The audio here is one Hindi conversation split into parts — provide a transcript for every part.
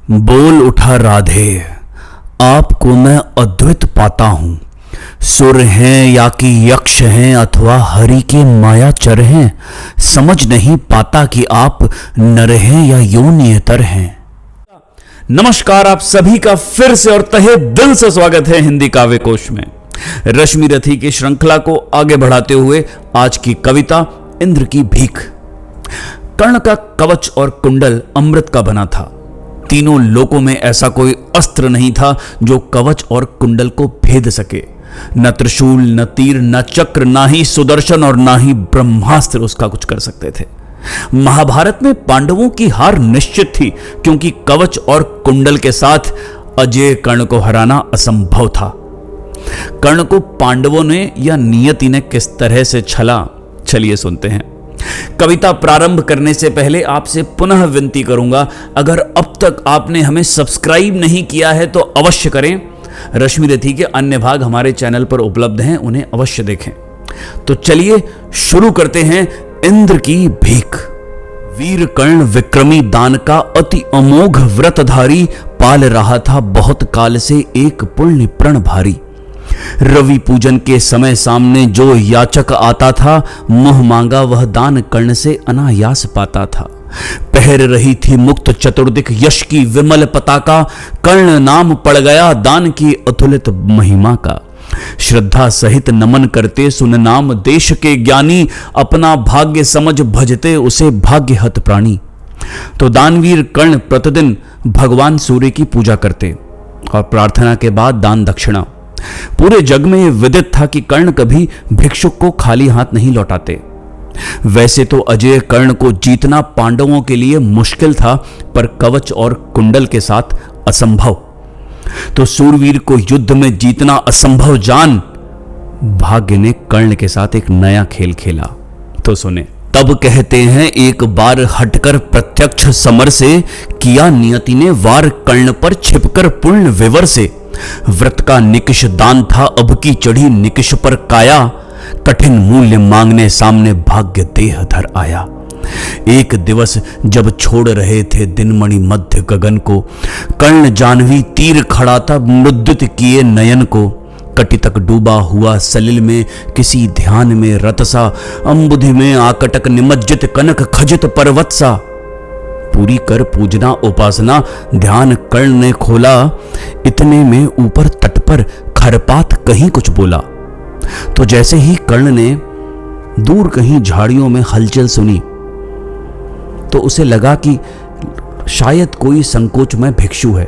बोल उठा राधे, आपको मैं अद्वैत पाता हूं। सुर हैं या कि यक्ष हैं अथवा हरि के मायाचर हैं, समझ नहीं पाता कि आप नर हैं या योनियतर हैं। नमस्कार, आप सभी का फिर से और तहे दिल से स्वागत है हिंदी काव्य कोश में। रश्मि रथी की श्रृंखला को आगे बढ़ाते हुए आज की कविता इंद्र की भीख। कर्ण का कवच और कुंडल अमृत का बना था। तीनों लोकों में ऐसा कोई अस्त्र नहीं था जो कवच और कुंडल को भेद सके। न त्रिशूल, न तीर, न चक्र, ना ही सुदर्शन और ना ही ब्रह्मास्त्र उसका कुछ कर सकते थे। महाभारत में पांडवों की हार निश्चित थी, क्योंकि कवच और कुंडल के साथ अजय कर्ण को हराना असंभव था। कर्ण को पांडवों ने या नियति ने किस तरह से छला, चलिए सुनते हैं। कविता प्रारंभ करने से पहले आपसे पुनः विनती करूंगा, अगर अब तक आपने हमें सब्सक्राइब नहीं किया है तो अवश्य करें। रश्मि रथी के अन्य भाग हमारे चैनल पर उपलब्ध हैं, उन्हें अवश्य देखें। तो चलिए शुरू करते हैं इंद्र की भीख। वीर कर्ण विक्रमी दान का अति अमोघ व्रतधारी, पाल रहा था बहुत काल से एक पुण्य प्रण भारी। रवि पूजन के समय सामने जो याचक आता था, मुंह मांगा वह दान कर्ण से अनायास पाता था। पहर रही थी मुक्त चतुर्दिक यश की विमल पताका, कर्ण नाम पड़ गया दान की अतुलित महिमा का। श्रद्धा सहित नमन करते सुन नाम देश के ज्ञानी, अपना भाग्य समझ भजते उसे भाग्यहत प्राणी। तो दानवीर कर्ण प्रतिदिन भगवान सूर्य की पूजा करते और प्रार्थना के बाद दान दक्षिणा। पूरे जग में यह विदित था कि कर्ण कभी भिक्षुक को खाली हाथ नहीं लौटाते। वैसे तो अजय कर्ण को जीतना पांडवों के लिए मुश्किल था, पर कवच और कुंडल के साथ असंभव। तो सूरवीर को युद्ध में जीतना असंभव जान भाग्य ने कर्ण के साथ एक नया खेल खेला। तो सुने। तब कहते हैं एक बार हटकर प्रत्यक्ष समर से, किया नियति ने वार कर्ण पर छिपकर पूर्ण विवर से। व्रत का निकिष दान था अब की चढ़ी निकिष पर काया, कठिन मूल्य मांगने सामने भाग्य देह धर आया। एक दिवस जब छोड़ रहे थे दिनमणि मध्य गगन को, कर्ण जानवी तीर खड़ा था मुद्रित किए नयन को। कटि तक डूबा हुआ सलिल में किसी ध्यान में रत सा, अंबुधि में आकटक निमज्जित कनक खजित पर्वत सा। पूरी कर पूजना उपासना ध्यान कर्ण ने खोला, इतने में ऊपर तट पर खरपात कहीं कुछ बोला। तो जैसे ही कर्ण ने दूर कहीं झाड़ियों में हलचल सुनी, तो उसे लगा कि शायद कोई संकोचमय भिक्षु है।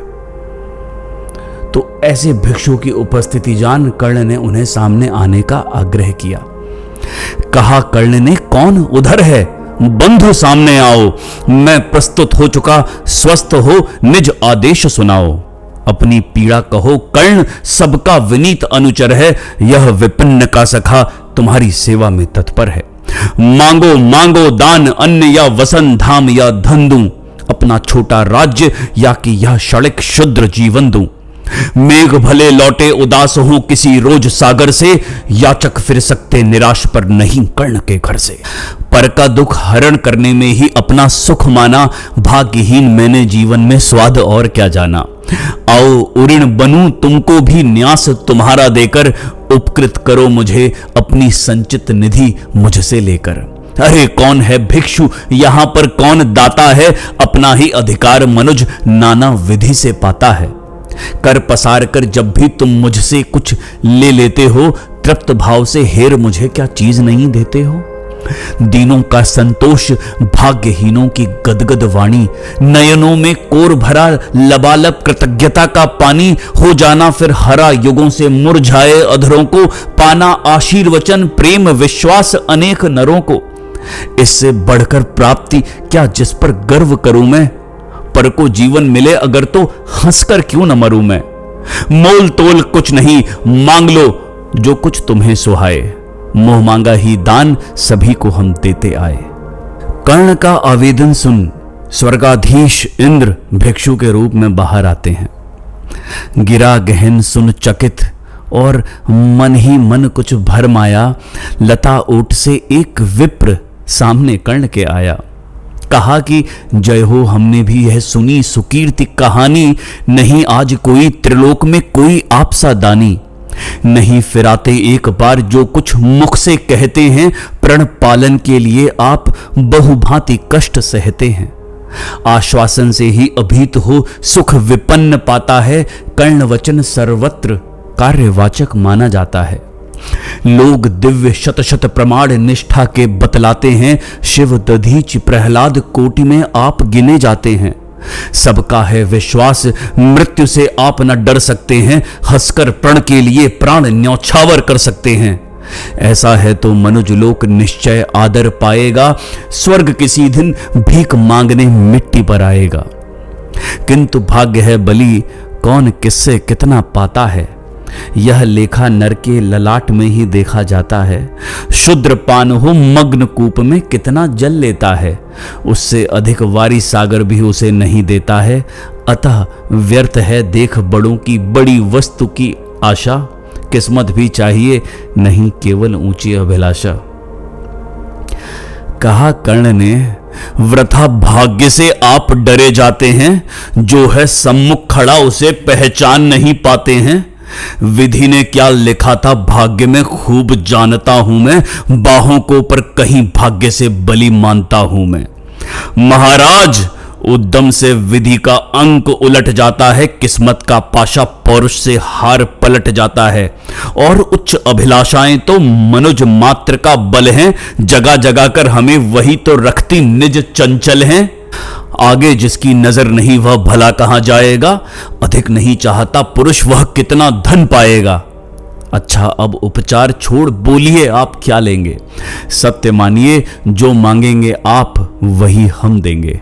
तो ऐसे भिक्षु की उपस्थिति जान कर्ण ने उन्हें सामने आने का आग्रह किया। कहा कर्ण ने, कौन उधर है? बंधु सामने आओ, मैं प्रस्तुत हो चुका, स्वस्थ हो निज आदेश सुनाओ। अपनी पीड़ा कहो कर्ण सबका विनीत अनुचर है, यह विपिन्न का सखा तुम्हारी सेवा में तत्पर है। मांगो मांगो दान, अन्न या वसन, धाम या धन दूं, अपना छोटा राज्य या कि यह क्षणिक क्षुद्र जीवन दूं। मेघ भले लौटे उदास हो किसी रोज सागर से, याचक फिर सकते निराश पर नहीं कर्ण के घर से। पर का दुख हरण करने में ही अपना सुख माना, भाग्यहीन मैंने जीवन में स्वाद और क्या जाना। आओ उऋण बनूं तुमको भी न्यास तुम्हारा देकर, उपकृत करो मुझे अपनी संचित निधि मुझसे लेकर। अरे कौन है भिक्षु यहां पर कौन दाता है, अपना ही अधिकार मनुज नाना विधि से पाता है। कर पसार कर जब भी तुम मुझसे कुछ ले लेते हो, तृप्त भाव से हेर मुझे क्या चीज नहीं देते हो। दीनों का संतोष भाग्यहीनों की गदगद वाणी, नयनों में कोर भरा लबालब कृतज्ञता का पानी। हो जाना फिर हरा युगों से मुरझाए अधरों को, पाना आशीर्वचन प्रेम विश्वास अनेक नरों को। इससे बढ़कर प्राप्ति क्या जिस पर गर्व करूं मैं, पर को जीवन मिले अगर तो हंसकर क्यों न मरूं मैं। मोल तोल कुछ नहीं, मांग लो जो कुछ तुम्हें सुहाए, मोह मांगा ही दान सभी को हम देते आए। कर्ण का आवेदन सुन स्वर्गाधीश इंद्र भिक्षु के रूप में बाहर आते हैं। गिरा गहन सुन चकित और मन ही मन कुछ भरमाया, लता ओट से एक विप्र सामने कर्ण के आया। कहा कि जय हो, हमने भी यह सुनी सुकीर्ति कहानी, नहीं आज कोई त्रिलोक में कोई आपसा दानी। नहीं फिराते एक बार जो कुछ मुख से कहते हैं, प्रण पालन के लिए आप बहुभांति कष्ट सहते हैं। आश्वासन से ही अभीत हो सुख विपन्न पाता है, कर्ण वचन सर्वत्र कार्यवाचक माना जाता है। लोग दिव्य शत शत प्रमाण निष्ठा के बतलाते हैं, शिव दधीच प्रहलाद कोटि में आप गिने जाते हैं। सबका है विश्वास मृत्यु से आप न डर सकते हैं, हंसकर प्रण के लिए प्राण न्यौछावर कर सकते हैं। ऐसा है तो मनुज लोक निश्चय आदर पाएगा, स्वर्ग किसी दिन भीख मांगने मिट्टी पर आएगा। किंतु भाग्य है बली, कौन किससे कितना पाता है, यह लेखा नर के ललाट में ही देखा जाता है। शुद्र पान हो मग्न कूप में कितना जल लेता है, उससे अधिक वारी सागर भी उसे नहीं देता है। अतः व्यर्थ है देख बड़ों की बड़ी वस्तु की आशा, किस्मत भी चाहिए नहीं केवल ऊंची अभिलाषा। कहा कर्ण ने, वृथा भाग्य से आप डरे जाते हैं, जो है सम्मुख खड़ा उसे पहचान नहीं पाते हैं। विधि ने क्या लिखा था भाग्य में खूब जानता हूं मैं, बाहों को पर कहीं भाग्य से बलि मानता हूं मैं। महाराज उद्यम से विधि का अंक उलट जाता है, किस्मत का पाशा पौरुष से हार पलट जाता है। और उच्च अभिलाषाएं तो मनुज मात्र का बल है, जगा जगा कर हमें वही तो रखती निज चंचल हैं। आगे जिसकी नजर नहीं वह भला कहां जाएगा, अधिक नहीं चाहता पुरुष वह कितना धन पाएगा। अच्छा अब उपचार छोड़ बोलिए आप क्या लेंगे, सत्य मानिए जो मांगेंगे आप वही हम देंगे।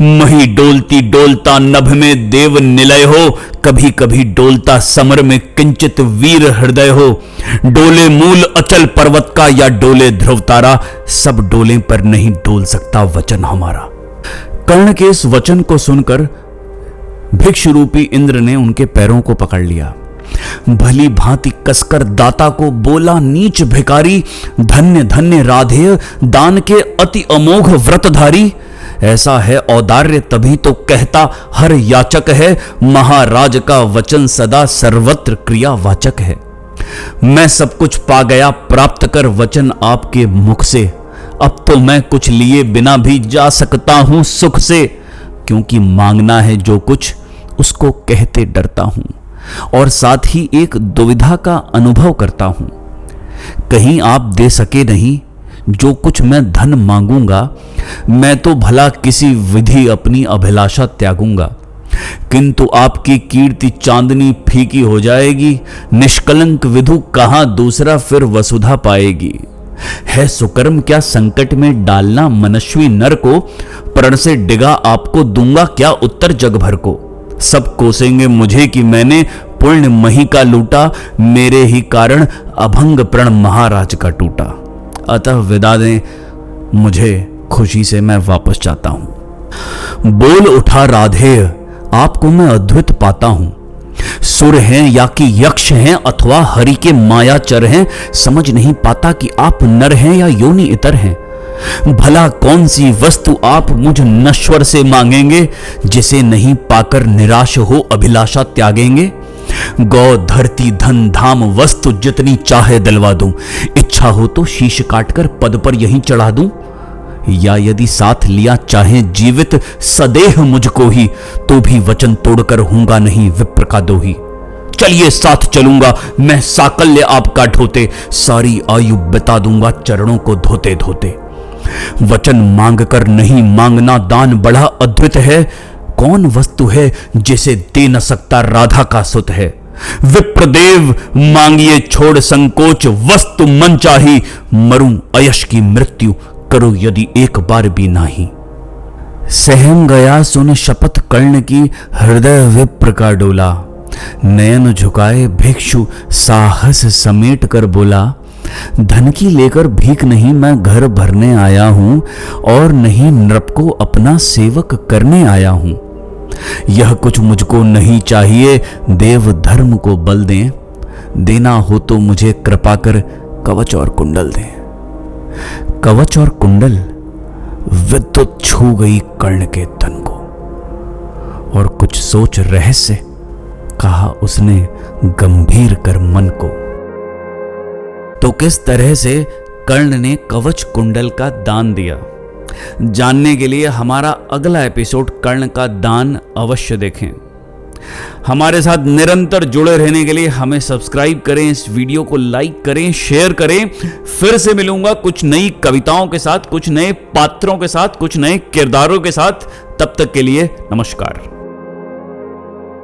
मही डोलती डोलता नभ में देव निलय हो, कभी कभी डोलता समर में किंचित वीर हृदय हो। डोले मूल अचल पर्वत का या डोले ध्रुव तारा, सब डोले पर नहीं डोल सकता वचन हमारा। कर्ण के इस वचन को सुनकर भिक्षु रूपी इंद्र ने उनके पैरों को पकड़ लिया, भली भांति कसकर दाता को बोला, नीच भिखारी धन्य धन्य राधेय, दान के अति अमोघ व्रतधारी। ऐसा है औदार्य तभी तो कहता हर याचक है, महाराज का वचन सदा सर्वत्र क्रियावाचक है। मैं सब कुछ पा गया प्राप्त कर वचन आपके मुख से, अब तो मैं कुछ लिए बिना भी जा सकता हूं सुख से। क्योंकि मांगना है जो कुछ उसको कहते डरता हूं, और साथ ही एक दुविधा का अनुभव करता हूं। कहीं आप दे सके नहीं जो कुछ मैं धन मांगूंगा, मैं तो भला किसी विधि अपनी अभिलाषा त्यागूंगा, किंतु आपकी कीर्ति चांदनी फीकी हो जाएगी। निष्कलंक विधु कहां दूसरा फिर वसुधा पाएगी। है सुकर्म क्या संकट में डालना मनस्वी नर को, प्रण से डिगा आपको दूंगा क्या उत्तर जग भर को। सब कोसेंगे मुझे कि मैंने पुण्य मही का लूटा, मेरे ही कारण अभंग प्रण महाराज का टूटा। अतः विदा दें मुझे, खुशी से मैं वापस जाता हूं। बोल उठा राधेय, आपको मैं अद्भुत पाता हूं। सुर हैं या कि यक्ष हैं अथवा हरि के मायाचर हैं, समझ नहीं पाता कि आप नर हैं या योनि इतर हैं। भला कौन सी वस्तु आप मुझ नश्वर से मांगेंगे, जिसे नहीं पाकर निराश हो अभिलाषा त्यागेंगे। गौ धरती धन धाम वस्तु जितनी चाहे दिलवा दूं, इच्छा हो तो शीश काटकर पद पर यहीं चढ़ा दूं। या यदि साथ लिया चाहे जीवित सदेह मुझको ही, तो भी वचन तोड़कर हूंगा नहीं विप्र का दोही। चलिए साथ चलूंगा मैं साकल्य आपका ढोते, सारी आयु बिता दूंगा चरणों को धोते धोते। वचन मांग कर नहीं मांगना दान बड़ा अद्भुत है, कौन वस्तु है जिसे दे न सकता राधा का सुत है। विप्रदेव मांगिए छोड़ संकोच, वस्तु मन चाही, मरूं अयश की मृत्यु करो यदि एक बार भी नाही। सहम गया सुन शपथ कर्ण की, हृदय विप्र का डोला। नयन झुकाए भिक्षु साहस समेट कर बोला, धन की लेकर भीख नहीं मैं घर भरने आया हूं, और नहीं नृप को अपना सेवक करने आया हूं। यह कुछ मुझको नहीं चाहिए, देव धर्म को बल दें। देना हो तो मुझे कृपा कर कवच और कुंडल दें। कवच और कुंडल विद्युत छू गई कर्ण के तन को। और कुछ सोच रहस्य, कहा उसने गंभीर कर मन को। तो किस तरह से कर्ण ने कवच कुंडल का दान दिया, जानने के लिए हमारा अगला एपिसोड कर्ण का दान अवश्य देखें। हमारे साथ निरंतर जुड़े रहने के लिए हमें सब्सक्राइब करें, इस वीडियो को लाइक करें, शेयर करें। फिर से मिलूंगा कुछ नई कविताओं के साथ, कुछ नए पात्रों के साथ, कुछ नए किरदारों के साथ। तब तक के लिए नमस्कार।